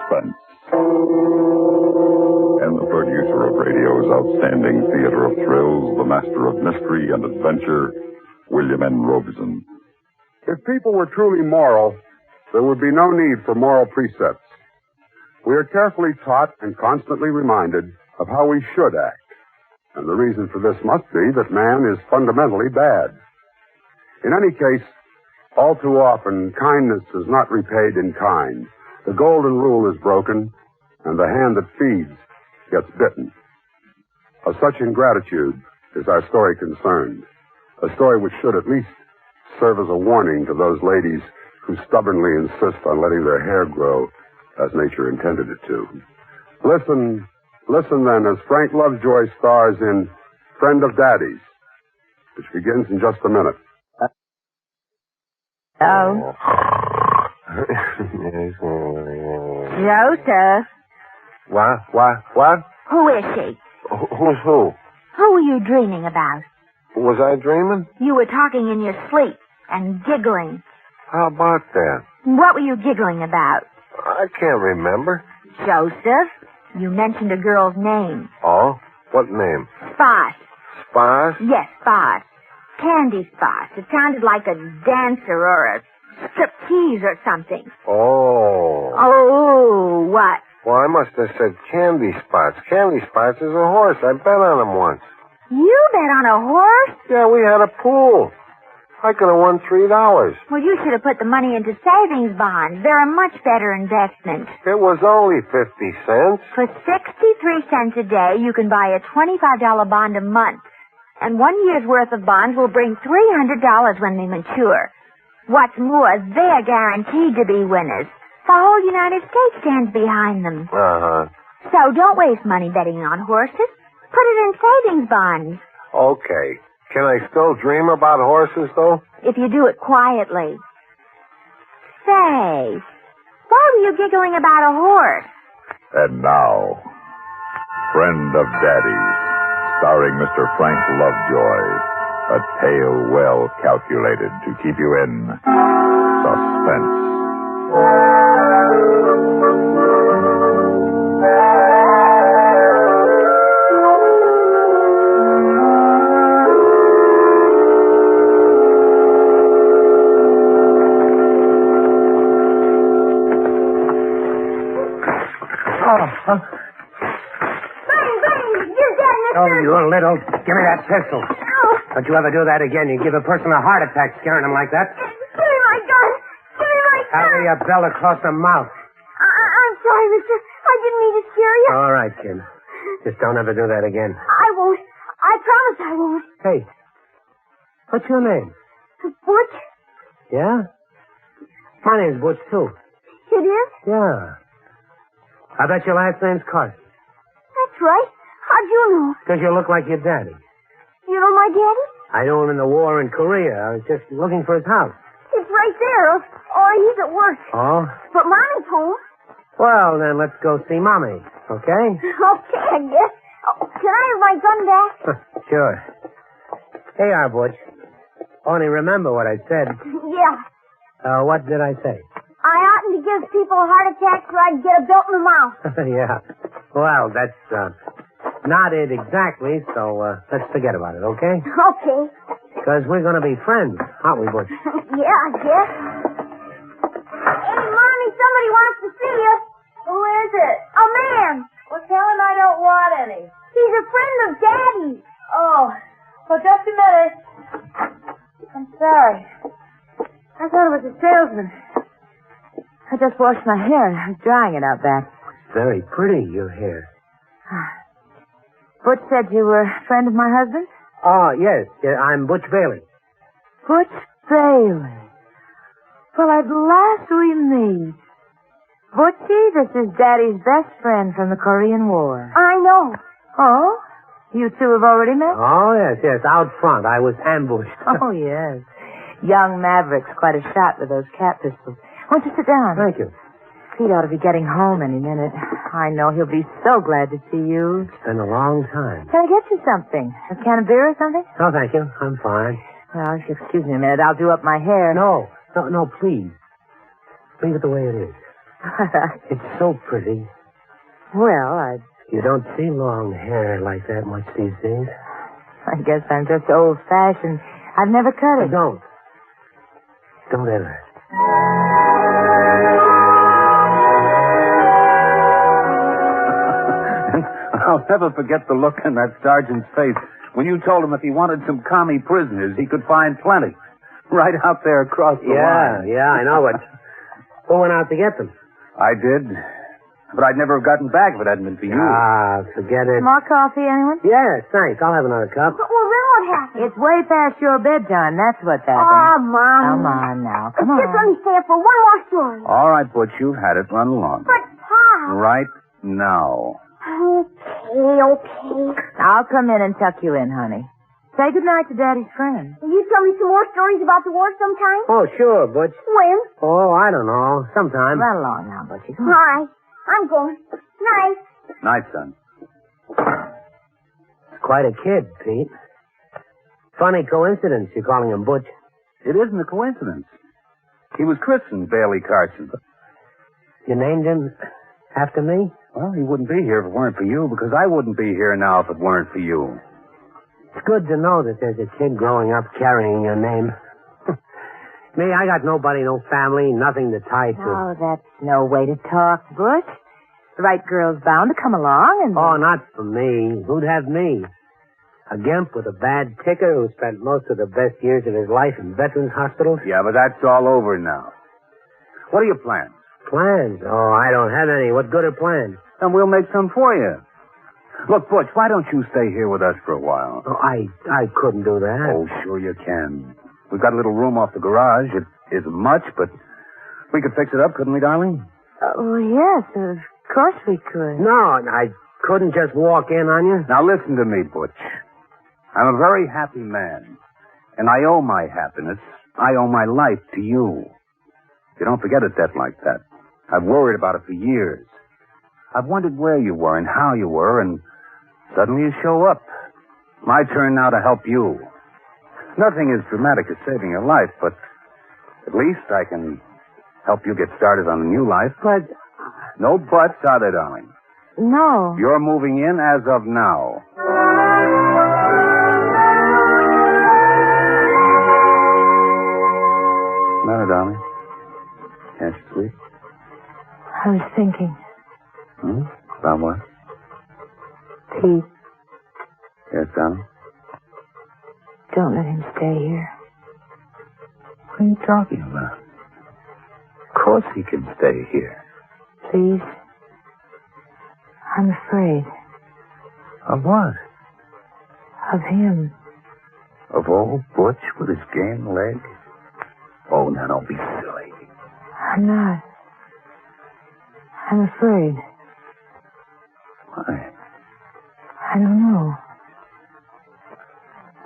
Suspense. And the producer of radio's outstanding theater of thrills, the master of mystery and adventure, William N. Robeson. If people were truly moral, there would be no need for moral precepts. We are carefully taught and constantly reminded of how we should act. And the reason for this must be that man is fundamentally bad. In any case, all too often, kindness is not repaid in kind. The golden rule is broken, and the hand that feeds gets bitten. Of such ingratitude is our story concerned. A story which should at least serve as a warning to those ladies who stubbornly insist on letting their hair grow as nature intended it to. Listen then as Frank Lovejoy stars in Friend of Daddy's, which begins in just a minute. Oh. Joseph. What? Who is she? Who's who? Who were you dreaming about? Was I dreaming? You were talking in your sleep and giggling. How about that? What were you giggling about? I can't remember. Joseph, you mentioned a girl's name. Oh? What name? Spot. Spot? Yes, Spot. Candy Spot. It sounded like a dancer or a striptease or something. Oh. Oh, what? Well, I must have said Candy Spots. Candy Spots is a horse. I bet on him once. You bet on a horse? Yeah, we had a pool. I could have won $3. Well, you should have put the money into savings bonds. They're a much better investment. It was only 50 cents. For 63 cents a day, you can buy a $25 bond a month. And 1 year's worth of bonds will bring $300 when they mature. What's more, they're guaranteed to be winners. The whole United States stands behind them. Uh-huh. So don't waste money betting on horses. Put it in savings bonds. Okay. Can I still dream about horses, though? If you do it quietly. Say, why were you giggling about a horse? And now, Friend of Daddy's, starring Mr. Frank Lovejoy. A tale well calculated to keep you in suspense. Oh, you little... Give me that pistol. Oh. Don't you ever do that again. You give a person a heart attack scaring him like that. Give me my gun. Give me my gun. Carry your belt across the mouth. I'm sorry, mister. I didn't mean to scare you. All right, kid. Just don't ever do that again. I won't. I promise I won't. Hey, what's your name? Butch? Yeah? My name's Butch, too. It is? Yeah. I bet your last name's Carson. That's right. How'd you know? Because you look like your daddy. You know my daddy? I knew him in the war in Korea. I was just looking for his house. It's right there. Or he's at work. Oh? But Mommy's home. Well, then let's go see Mommy, okay? Okay, I guess. Oh, can I have my gun back? Sure. Here you are, Butch. Only remember what I said. Yeah. What did I say? I oughtn't to give people heart attacks so I'd get a belt in the mouth. Yeah. Well, that's not it exactly, so let's forget about it, okay? Okay. Because we're going to be friends, aren't we, Butch? Yeah, I guess. Hey, Mommy, somebody wants to see you. Who is it? A man. Well, tell him I don't want any. He's a friend of Daddy's. Oh, well, just a minute. I'm sorry. I thought it was a salesman. I just washed my hair. I was drying it out back. Very pretty, your hair. Butch said you were a friend of my husband's? Oh, yes. I'm Butch Bailey. Butch Bailey. Well, at last we meet. Butchie, this is Daddy's best friend from the Korean War. I know. Oh? You two have already met? Oh, yes. Out front. I was ambushed. Oh, yes. Young Maverick's quite a shot with those cat pistols. Won't you sit down? Thank you. Pete ought to be getting home any minute. I know he'll be so glad to see you. It's been a long time. Can I get you something? A can of beer or something? No, thank you. I'm fine. Well, if you excuse me a minute, I'll do up my hair. No, please. Leave it the way it is. It's so pretty. Well, You don't see long hair like that much these days. I guess I'm just old-fashioned. I've never cut it. Don't. Don't ever. I'll never forget the look in that sergeant's face when you told him if he wanted some commie prisoners, he could find plenty. Right out there across the line. Yeah, I know it. Who went out to get them? I did. But I'd never have gotten back if it hadn't been for you. Ah, forget it. More coffee, anyone? Yes, thanks. I'll have another cup. Well, then what happened? It's way past your bedtime. That's what's Oh, happened. Mom. Come on now. Come Just let on. me stay up for one more story. All right, Butch, you've had it. Run along. But, Pop. Right now. Okay. I'll come in and tuck you in, honey. Say goodnight to Daddy's friend. Will you tell me some more stories about the war sometime? Oh, sure, Butch. When? Oh, I don't know. Sometime. Run along now, Butchie. Come All on. right. I'm going. Night. Night, son. Quite a kid, Pete. Funny coincidence, you're calling him Butch. It isn't a coincidence. He was christened Bailey Carson. You named him after me? Well, he wouldn't be here if it weren't for you, because I wouldn't be here now if it weren't for you. It's good to know that there's a kid growing up carrying your name. Me, I got nobody, no family, nothing to tie to. Oh, that's no way to talk, Butch. The right girl's bound to come along and... Oh, not for me. Who'd have me? A gimp with a bad ticker who spent most of the best years of his life in veterans' hospitals? Yeah, but that's all over now. What are your plans? Plans? Oh, I don't have any. What good are plans? And we'll make some for you. Look, Butch, why don't you stay here with us for a while? Oh, I couldn't do that. Oh, sure you can. We've got a little room off the garage. It isn't much, but we could fix it up, couldn't we, darling? Oh, yes, of course we could. No, I couldn't just walk in on you. Now listen to me, Butch. I'm a very happy man, and I owe my happiness, I owe my life to you. You don't forget a debt like that. I've worried about it for years. I've wondered where you were and how you were, and suddenly you show up. My turn now to help you. Nothing as dramatic as saving your life, but at least I can help you get started on a new life. But... No buts, are there, darling? No. You're moving in as of now. Matter, darling? Can't you sleep? I was thinking, About what? Pete, Yes, darling? don't let him stay here. What are you talking about? Of course he can stay here. Please. I'm afraid Of what? of him. Of old Butch with his game leg? Oh, now don't be silly. I'm not. I'm afraid. Why? I don't know.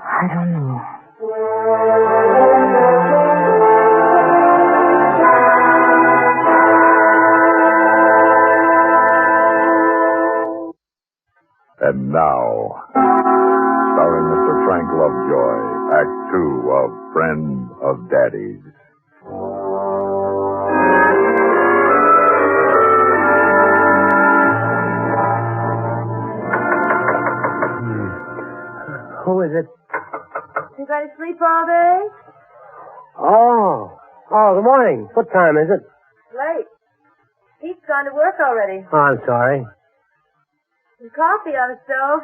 I don't know. And now, starring Mr. Frank Lovejoy, Act 2 of Friend of Daddy's. Who is it? You going to sleep all day? Oh, good morning. What time is it? Late. Pete's gone to work already. Oh, I'm sorry. Some coffee on the stove.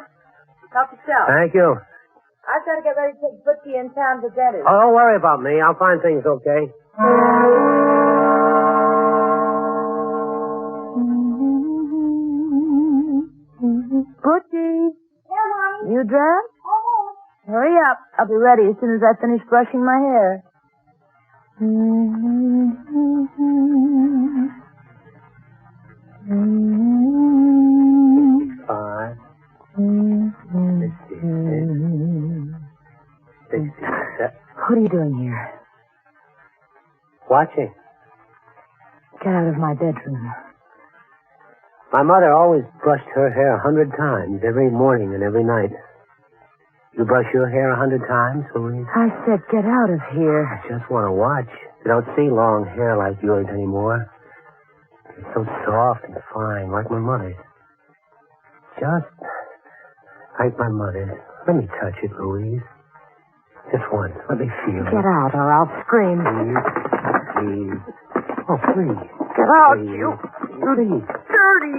Help yourself. Thank you. I've got to get ready to take Butchie in town to dentist. Oh, don't worry about me. I'll find things okay. Butchie, Yeah, Mommy. you dressed? Oh. Hurry up. I'll be ready as soon as I finish brushing my hair. Five. 67. What are you doing here? Watching. Get out of my bedroom. My mother always brushed her hair 100 times every morning and every night. You brush your hair 100 times, Louise? I said get out of here. I just want to watch. You don't see long hair like yours anymore. It's so soft and fine, like my mother's. Just like my mother's. Let me touch it, Louise. Just once. Let me feel it. Get out or I'll scream. Please. Oh, please. Get out, Please. you Please. dirty.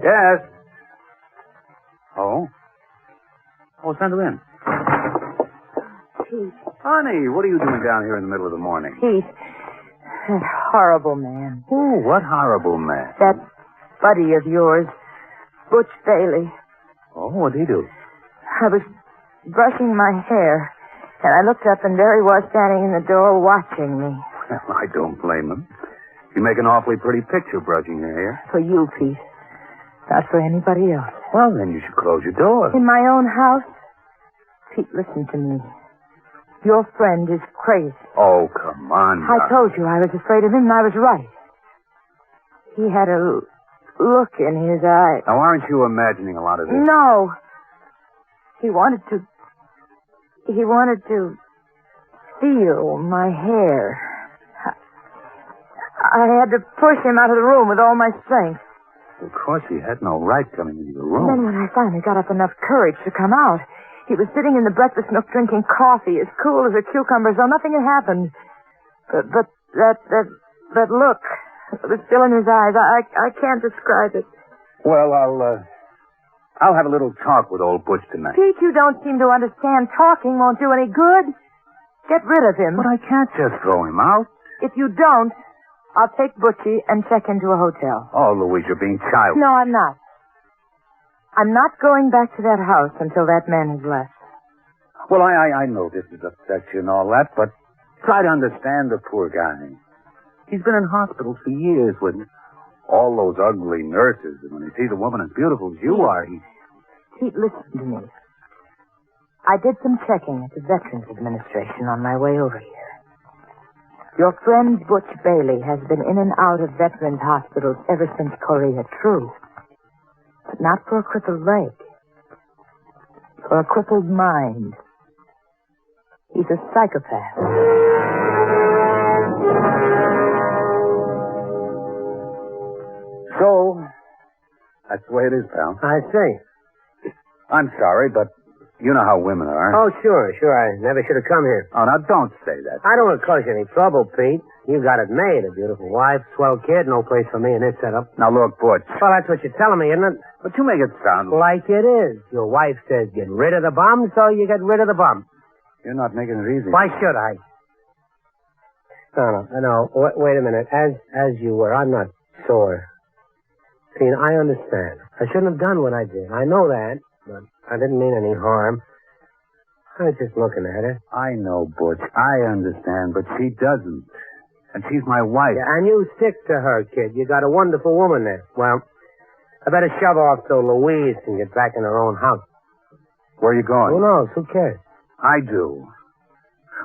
Yes. Oh? Oh, send her in. Pete. Honey, what are you doing down here in the middle of the morning? Pete. That horrible man. Oh, what horrible man. That buddy of yours, Butch Bailey. Oh, what'd he do? I was brushing my hair, and I looked up, and there he was standing in the door watching me. Well, I don't blame him. You make an awfully pretty picture brushing your hair. For you, Pete. Not for anybody else. Well, then you should close your door. In my own house? Pete, listen to me. Your friend is crazy. Oh, come on. I told you I was afraid of him, and I was right. He had a look in his eye. Now, aren't you imagining a lot of this? No. He wanted to feel my hair. I had to push him out of the room with all my strength. Of course, he had no right coming into your And then room. when I finally got up enough courage to come out, he was sitting in the breakfast nook drinking coffee, as cool as a cucumber, as though nothing had happened. But that look was still in his eyes. I can't describe it. Well, I'll have a little talk with old Butch tonight. Pete, you don't seem to understand. Talking won't do any good. Get rid of him. But I can't just throw him out. If you don't, I'll take Butchie and check into a hotel. Oh, Louise, you're being childish. No, I'm not. I'm not going back to that house until that man has left. Well, I know this is upset you and all that, but try to understand the poor guy. He's been in hospital for years with all those ugly nurses, and when he sees a woman as beautiful as you are, he... Pete, listen to me. I did some checking at the Veterans Administration on my way over here. Your friend Butch Bailey has been in and out of veterans' hospitals ever since Korea, true. But not for a crippled leg. For a crippled mind. He's a psychopath. So, that's the way it is, pal. I see. I'm sorry, but you know how women are. Oh, sure. I never should have come here. Oh, now don't say that. I don't want to cause you any trouble, Pete. You got it made. A beautiful wife, swell kid, no place for me in this setup. Now, look, Butch. Well, that's what you're telling me, isn't it? But you make it sound Like it is. Your wife says get rid of the bum, so you get rid of the bum. You're not making it easy. Why should I? No. Wait a minute. As you were, I'm not sore. See, I understand. I shouldn't have done what I did. I know that, but I didn't mean any harm. I was just looking at her. I know, Butch. I understand, but she doesn't. And she's my wife. Yeah, and you stick to her, kid. You got a wonderful woman there. Well, I better shove off so Louise can get back in her own house. Where are you going? Who knows? Who cares? I do.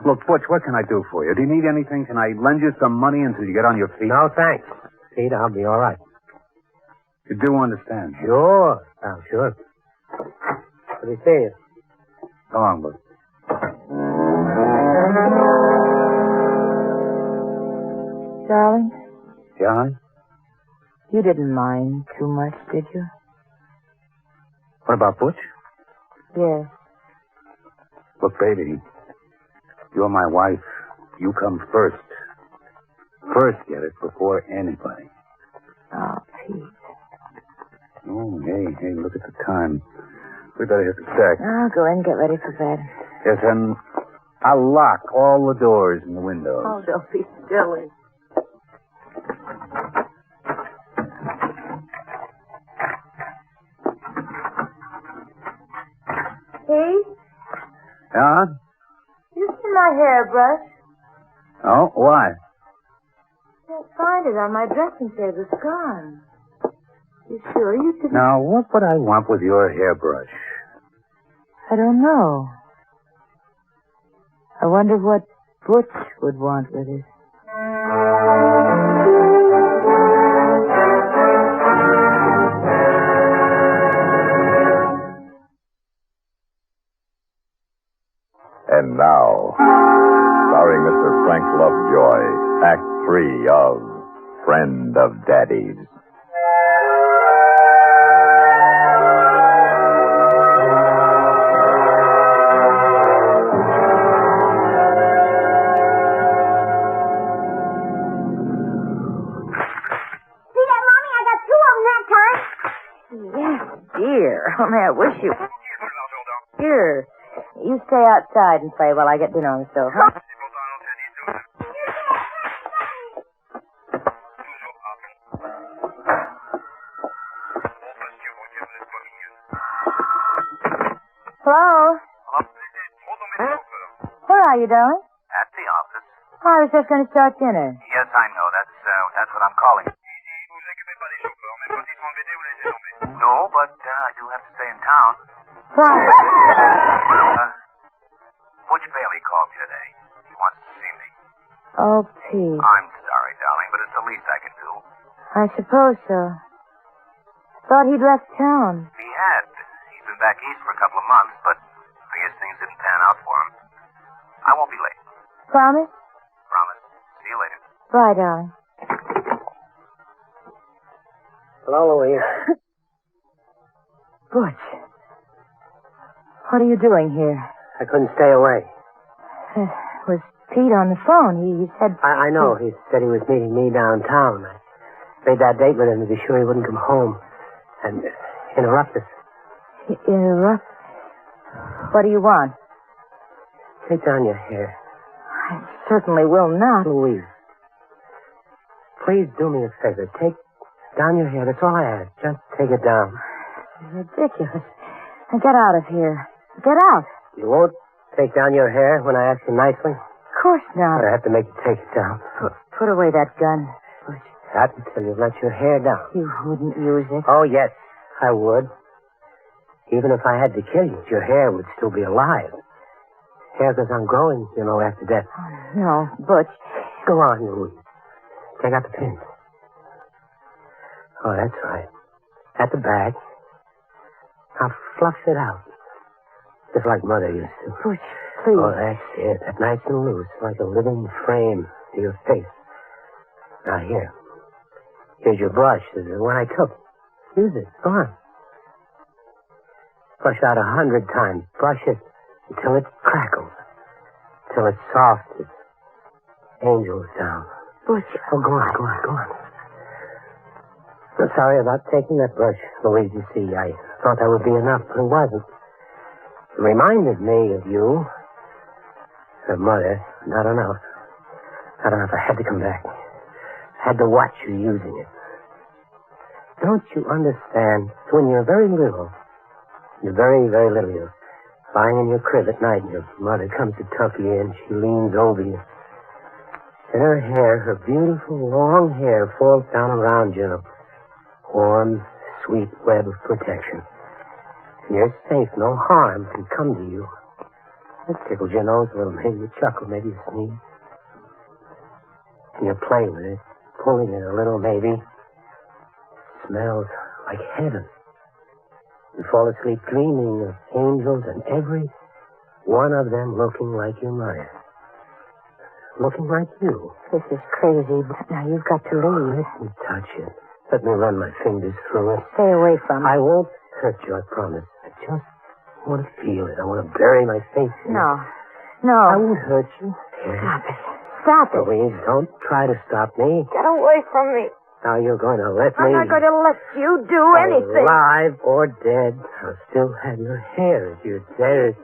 Look, Butch, what can I do for you? Do you need anything? Can I lend you some money until you get on your feet? No, thanks. Pete, I'll be all right. You do understand? Sure. Oh, sure. Let me see you. Go on, Butch. Darling, Yeah, hon? you didn't mind too much, did you? What about Butch? Yes. Look, baby, you're my wife. You come first. First get it before anybody. Oh, Pete. Oh, hey, look at the time. We better hit the sack. I'll go in and get ready for bed. Yes, and I'll lock all the doors and the windows. Oh, don't be silly. Pete, Yeah? you see my hairbrush? Oh, why? Can't find it on my dressing table. It's gone. You sure you didn't? Now, what would I want with your hairbrush? I don't know. I wonder what Butch would want with it. And now, starring Mr. Frank Lovejoy, Act 3 of Friend of Daddy's. See that, Mommy? I got 2 of them that time. Yes, dear. Only I wish you... Here. You stay outside and play while I get dinner on the stove, huh? Hello? Where are you, darling? At the office. I was just going to start dinner. Yes, I know. That's what I'm calling. No, but I do have to stay in town. Why? Butch Bailey called me today. He wants to see me. Oh, Pete. I'm sorry, darling, but it's the least I can do. I suppose so. Thought he'd left town. He had. He's been back east for a couple of months, but I guess things didn't pan out for him. I won't be late. Promise? Promise. See you later. Bye, darling. Hello, Louise. Butch. What are you doing here? I couldn't stay away. Was Pete on the phone? He said... I know. He said he was meeting me downtown. I made that date with him to be sure he wouldn't come home and interrupt us. Interrupt? What do you want? Take down your hair. I certainly will not. Louise, please do me a favor. Take down your hair. That's all I ask. Just take it down. Ridiculous. Now get out of here. Get out. You won't take down your hair when I ask you nicely? Of course not. I have to make you take it down. Put away that gun. Butch. Not until you let your hair down. You wouldn't use it. Oh, yes, I would. Even if I had to kill you, your hair would still be alive. Hair goes on growing, you know, after death. Oh, no, Butch. Go on, Louise. Take out the pins. Oh, that's right. At the back. Now fluff it out. Just like Mother used to. Butch, please. Oh, that's it. That's nice and loose, like a living frame to your face. Now, here. Here's your brush. This is the one I took. Use it. Go on. Brush out 100 times. Brush it until it crackles. Till it's soft as angels down. Butch. Oh, go on, go on, go on. I'm sorry about taking that brush, Louise. You see, I thought that would be enough, but it wasn't. It reminded me of you. Of Mother. Not enough. Not enough. I had to come back. I had to watch you using it. Don't you understand? When you're very little, you're very, very little, you're lying in your crib at night, and your mother comes to tuck you in. She leans over you. And her hair, her beautiful long hair, falls down around you in a warm, sweet web of protection. And you're safe. No harm can come to you. It tickles your nose a little. Maybe you chuckle. Maybe you sneeze. And you play with it, pulling it a little, maybe. It smells like heaven. You fall asleep dreaming of angels and every one of them looking like your mother. Looking like you. This is crazy, but now you've got to leave. Let me touch it. Let me run my fingers through it. Stay away from it. I won't hurt you, I promise. I just want to feel it. I want to bury my face in it. No. I won't hurt you. Stop it. Stop it. Louise, don't try to stop me. Get away from me. Now you're going to let me... I'm not going to let you do anything. Alive or dead, I'll still have your hair if you're dead.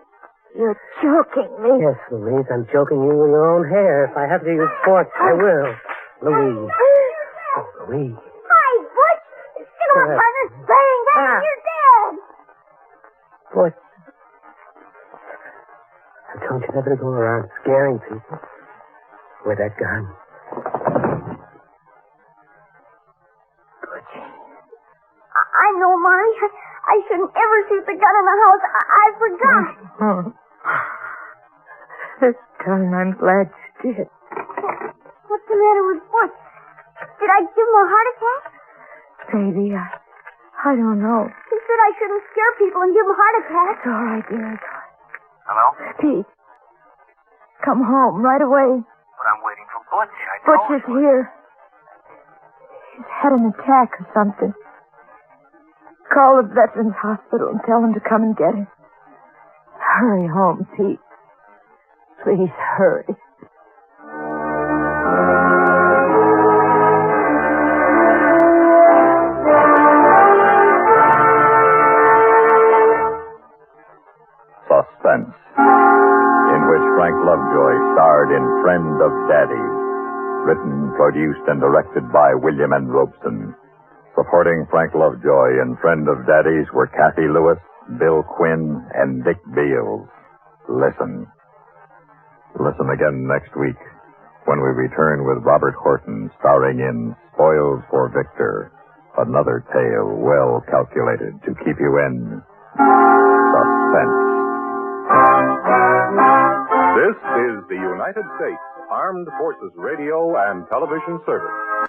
You're choking me. Yes, Louise, I'm choking you with your own hair. If I have to use force, I will. Louise. Oh, Louise. Hi, Butch. Get off on this thing. That's your dad. What? I told you never to go around scaring people with that gun. Butch. I know, Mommy. I shouldn't ever shoot the gun in the house. I forgot. Darling, I'm glad you did. What's the matter with Butch? Did I give him a heart attack? Baby, I don't know. He said I shouldn't scare people and give them heart attacks. It's all right, dear. It's all right. Hello? Pete. come home right away. But I'm waiting for Butch. Butch is here. He's had an attack or something. Call the Veterans Hospital and tell them to come and get him. Hurry home, Pete. Please hurry. Suspense, in which Frank Lovejoy starred in Friend of Daddy's, written, produced, and directed by William N. Robeson. Supporting Frank Lovejoy in Friend of Daddy's were Kathy Lewis, Bill Quinn, and Dick Beals. Listen. Listen again next week when we return with Robert Horton starring in Spoils for Victor, another tale well calculated to keep you in suspense. This is the United States Armed Forces Radio and Television Service.